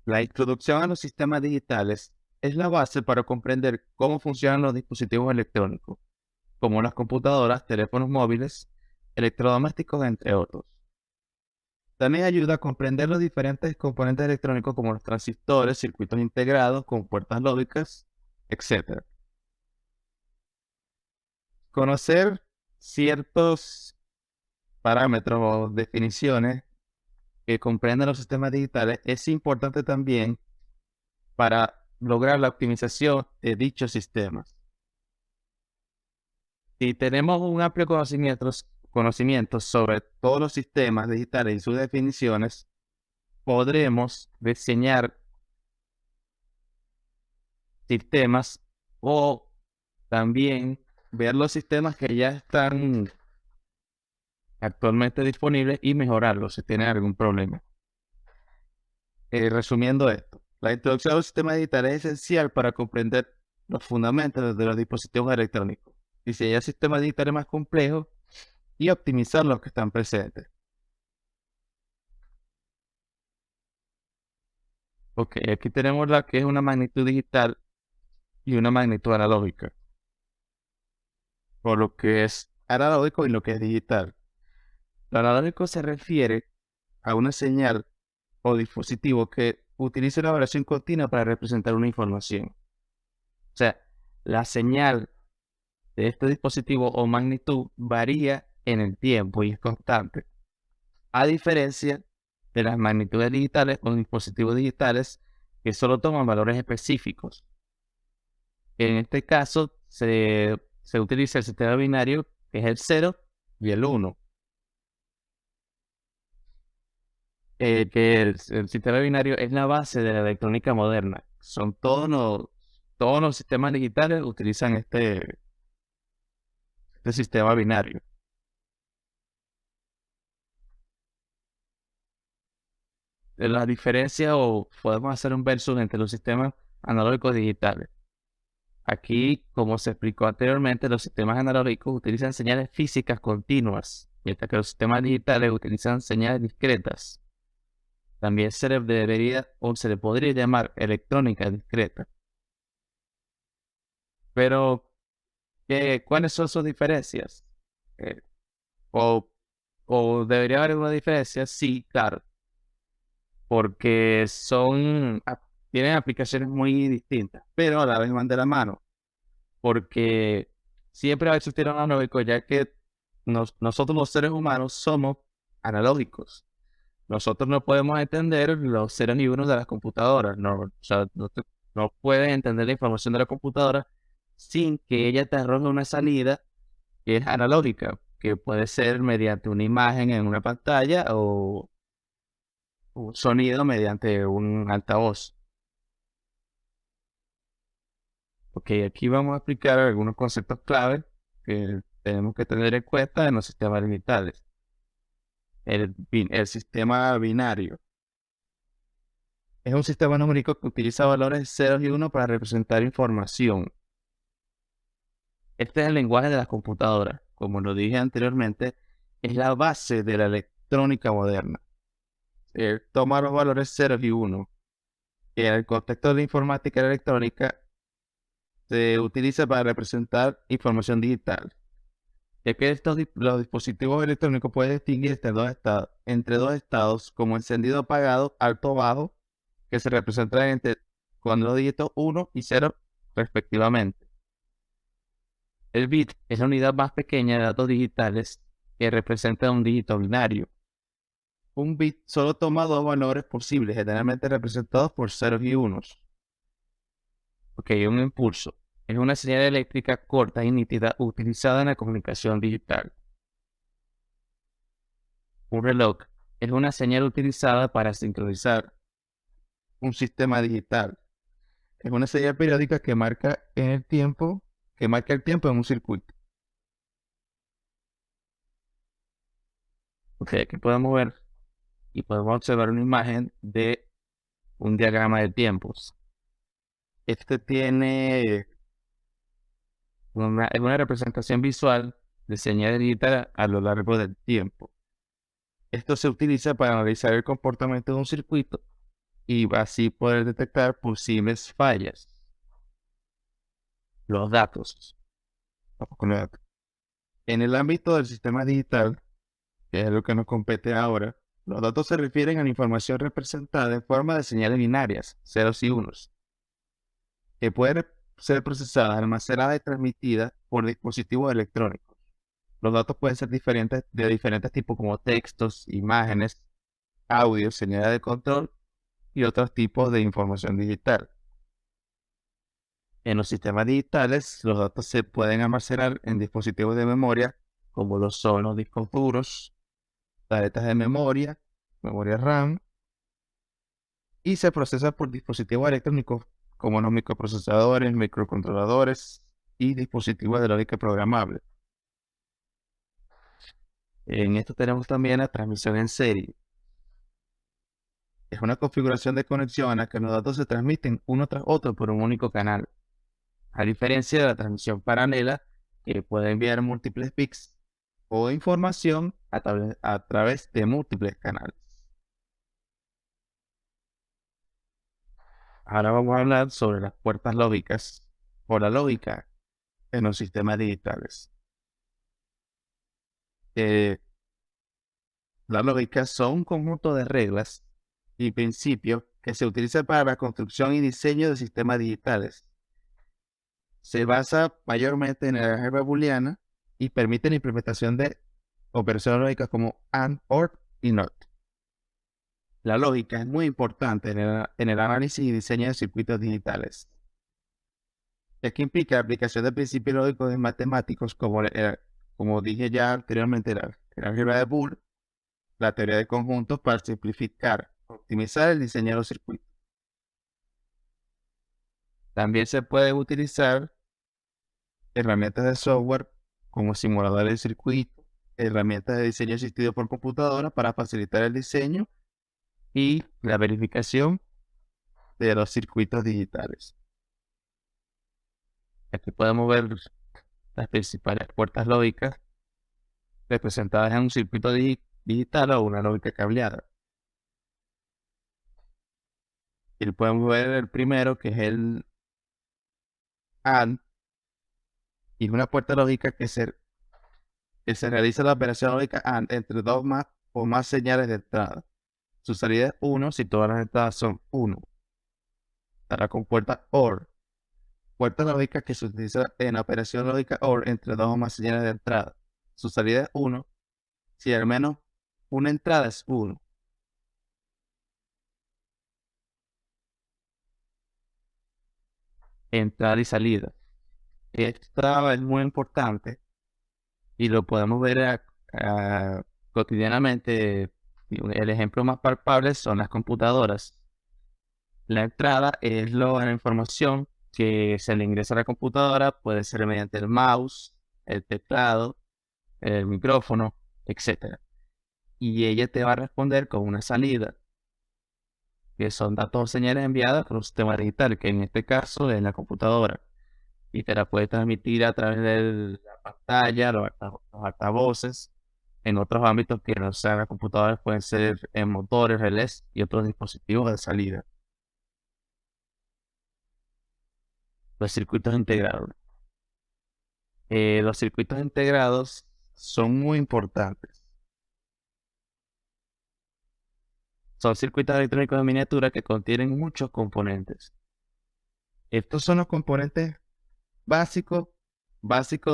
La introducción a los sistemas digitales es la base para comprender cómo funcionan los dispositivos electrónicos, como las computadoras, teléfonos móviles, electrodomésticos, entre otros. También ayuda a comprender los diferentes componentes electrónicos como los transistores, circuitos integrados con puertas lógicas, etc. Conocer ciertos parámetros o definiciones que comprenden los sistemas digitales es importante también para lograr la optimización de dichos sistemas. Si tenemos un amplio conocimiento sobre todos los sistemas digitales y sus definiciones, podremos diseñar sistemas o también ver los sistemas que ya están actualmente disponibles y mejorarlos si tienen algún problema. Resumiendo esto, la introducción a los sistemas digitales es esencial para comprender los fundamentos de los dispositivos electrónicos, diseñar sistemas digitales más complejos y optimizar los que están presentes. Ok, aquí tenemos la que es una magnitud digital y una magnitud analógica, por lo que es analógico y lo que es digital. Lo analógico se refiere a una señal o dispositivo que utiliza una variación continua para representar una información. O sea, la señal de este dispositivo o magnitud varía en el tiempo y es constante, a diferencia de las magnitudes digitales o dispositivos digitales que solo toman valores específicos. En este caso se utiliza el sistema binario, que es el 0 y el 1. Que el sistema binario es la base de la electrónica moderna. Son todos los sistemas digitales utilizan este sistema binario. La diferencia, o podemos hacer un versus entre los sistemas analógicos y digitales. Aquí, como se explicó anteriormente, los sistemas analógicos utilizan señales físicas continuas, mientras que los sistemas digitales utilizan señales discretas. También se le debería o se le podría llamar electrónica discreta. Pero, ¿cuáles son sus diferencias? Eh, o, ¿O debería haber una diferencia? Sí, claro, porque tienen aplicaciones muy distintas, pero a la vez van de la mano, porque siempre va a existir un analógico, ya que nosotros los seres humanos somos analógicos. Nosotros no podemos entender los ceros ni unos de las computadoras. No, o sea, no puedes entender la información de la computadora sin que ella te arroje una salida que es analógica, que puede ser mediante una imagen en una pantalla o un sonido mediante un altavoz. Ok, aquí vamos a explicar algunos conceptos clave que tenemos que tener en cuenta en los sistemas digitales. El sistema binario es un sistema numérico que utiliza valores ceros y unos para representar información. Este es el lenguaje de las computadoras. Como lo dije anteriormente, es la base de la electrónica moderna. Toma los valores ceros y unos. En el contexto de la informática electrónica se utiliza para representar información digital, ya que los dispositivos electrónicos pueden distinguirse entre dos estados como encendido apagado, alto o bajo, que se representan con los dígitos 1 y 0 respectivamente. El bit es la unidad más pequeña de datos digitales que representa un dígito binario. Un bit solo toma dos valores posibles, generalmente representados por ceros y unos. Ok, un impulso es una señal eléctrica corta y nítida utilizada en la comunicación digital. Un reloj es una señal utilizada para sincronizar un sistema digital. Es una señal periódica que marca el tiempo en un circuito. Ok, aquí podemos ver y podemos observar una imagen de un diagrama de tiempos. Este tiene es una representación visual de señales digitales a lo largo del tiempo. Esto se utiliza para analizar el comportamiento de un circuito y así poder detectar posibles fallas. Los datos. Vamos con los datos. En el ámbito del sistema digital, que es lo que nos compete ahora, los datos se refieren a la información representada en forma de señales binarias, ceros y unos, que pueden ser procesadas, almacenadas y transmitidas por dispositivos electrónicos. Los datos pueden ser de diferentes tipos como textos, imágenes, audio, señales de control y otros tipos de información digital. En los sistemas digitales, los datos se pueden almacenar en dispositivos de memoria, como lo son los discos duros, tarjetas de memoria RAM, y se procesan por dispositivos electrónicos, como los microprocesadores, microcontroladores y dispositivos de lógica programable. En esto tenemos también la transmisión en serie. Es una configuración de conexión en la que los datos se transmiten uno tras otro por un único canal, a diferencia de la transmisión paralela, que puede enviar múltiples bits o información a través de múltiples canales. Ahora vamos a hablar sobre las puertas lógicas o la lógica en los sistemas digitales. La lógica son un conjunto de reglas y principios que se utilizan para la construcción y diseño de sistemas digitales. Se basa mayormente en la álgebra booleana y permite la implementación de operaciones lógicas como AND, OR y NOT. La lógica es muy importante en el análisis y diseño de circuitos digitales, ya que implica la aplicación de principios lógicos y matemáticos como dije ya anteriormente, el álgebra de Boole, la teoría de conjuntos para simplificar, optimizar el diseño de los circuitos. También se puede utilizar herramientas de software como simuladores de circuito, herramientas de diseño asistido por computadora para facilitar el diseño y la verificación de los circuitos digitales. Aquí podemos ver las principales puertas lógicas representadas en un circuito digital o una lógica cableada. Y podemos ver el primero, que es el AND, y es una puerta lógica que se realiza la operación lógica AND entre dos o más señales de entrada. Su salida es 1 si todas las entradas son 1. Estará con puerta OR. Puerta lógica que se utiliza en la operación lógica OR entre dos o más señales de entrada. Su salida es 1 si al menos una entrada es 1. Entrada y salida. Esta es muy importante y lo podemos ver cotidianamente. El ejemplo más palpable son las computadoras. La entrada es la información que se le ingresa a la computadora, puede ser mediante el mouse, el teclado, el micrófono, etc. Y ella te va a responder con una salida, que son datos o señales enviadas por un sistema digital, que en este caso es la computadora. Y te la puede transmitir a través de la pantalla, los altavoces. En otros ámbitos que no sean las computadoras pueden ser en motores, relés y otros dispositivos de salida. Los circuitos integrados. Los circuitos integrados son muy importantes. Son circuitos electrónicos de miniatura que contienen muchos componentes. Estos son los componentes básicos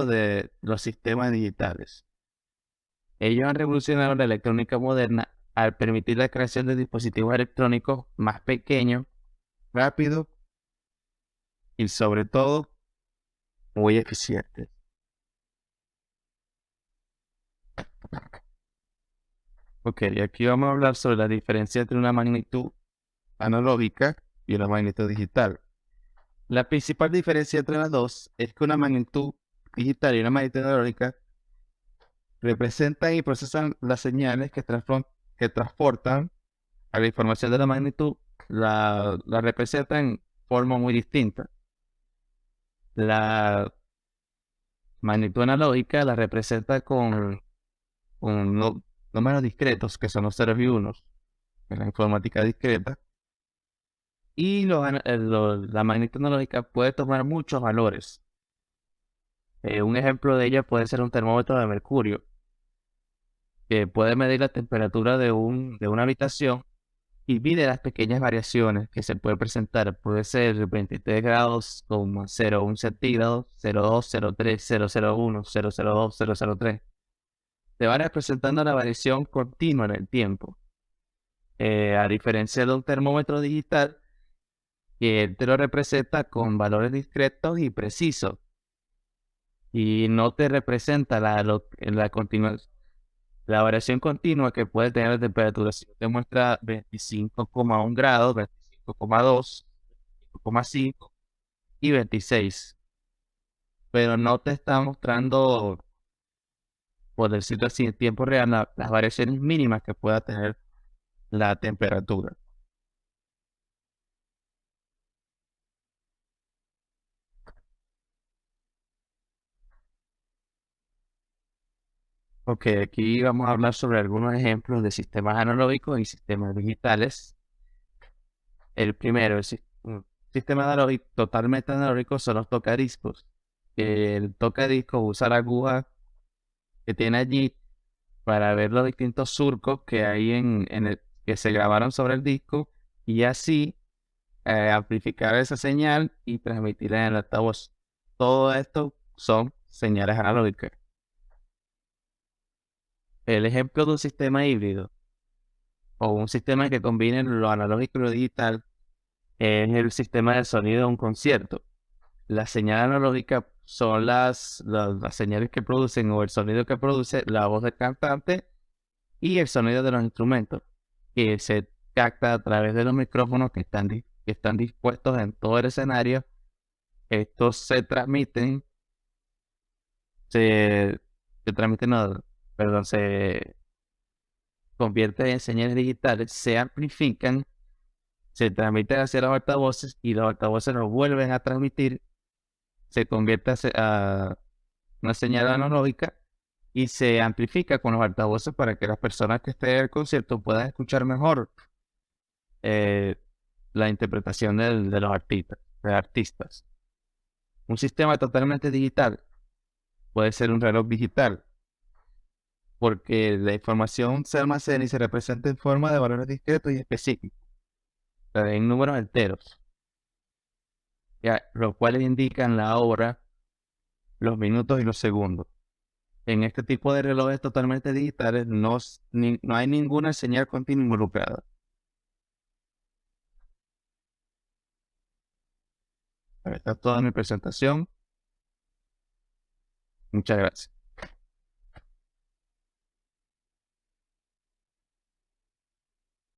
de los sistemas digitales. Ellos han revolucionado la electrónica moderna al permitir la creación de dispositivos electrónicos más pequeños, rápidos y sobre todo muy eficientes. Ok, aquí vamos a hablar sobre la diferencia entre una magnitud analógica y una magnitud digital. La principal diferencia entre las dos es que una magnitud digital y una magnitud analógica representan y procesan las señales que transportan a la información de la magnitud, la representan en forma muy distinta. La magnitud analógica la representa con números discretos, que son los ceros y unos, en la informática discreta, Y la magnitud analógica puede tomar muchos valores. Un ejemplo de ella puede ser un termómetro de mercurio, que puede medir la temperatura de una habitación y mide las pequeñas variaciones que se pueden presentar. Puede ser 23 grados, 0,01 centígrados, 0,2, 0,3, 0,01, 0,02, 0,03. Te van representando la variación continua en el tiempo. A diferencia de un termómetro digital, que te lo representa con valores discretos y precisos, y no te representa la variación continua que puede tener la temperatura. Si te muestra 25,1 grados, 25,2, 25,5 y 26, pero no te está mostrando, por decirlo así, en tiempo real, las variaciones mínimas que pueda tener la temperatura. Ok, aquí vamos a hablar sobre algunos ejemplos de sistemas analógicos y sistemas digitales. El primero, un sistema analógico, totalmente analógico, son los tocadiscos. El tocadiscos usa la aguja que tiene allí para ver los distintos surcos que hay que se grabaron sobre el disco, y así amplificar esa señal y transmitirla en el altavoz. Todo esto son señales analógicas. El ejemplo de un sistema híbrido o un sistema que combine lo analógico y lo digital es el sistema de sonido de un concierto. La señal analógica son las señales que producen, o el sonido que produce la voz del cantante, y el sonido de los instrumentos, que se capta a través de los micrófonos que están dispuestos en todo el escenario. Estos se, se transmiten, no, perdón, se convierten en señales digitales, se amplifican, se transmiten hacia los altavoces y los altavoces los vuelven a transmitir, se convierte a una señal analógica y se amplifica con los altavoces para que las personas que estén en el concierto puedan escuchar mejor eh, la interpretación de los artistas. Un sistema totalmente digital puede ser un reloj digital, porque la información se almacena y se representa en forma de valores discretos y específicos, o sea, en números enteros, los cuales indican la hora, los minutos y los segundos. En este tipo de relojes totalmente digitales no hay ninguna señal continua involucrada. Esta es toda mi presentación. Muchas gracias.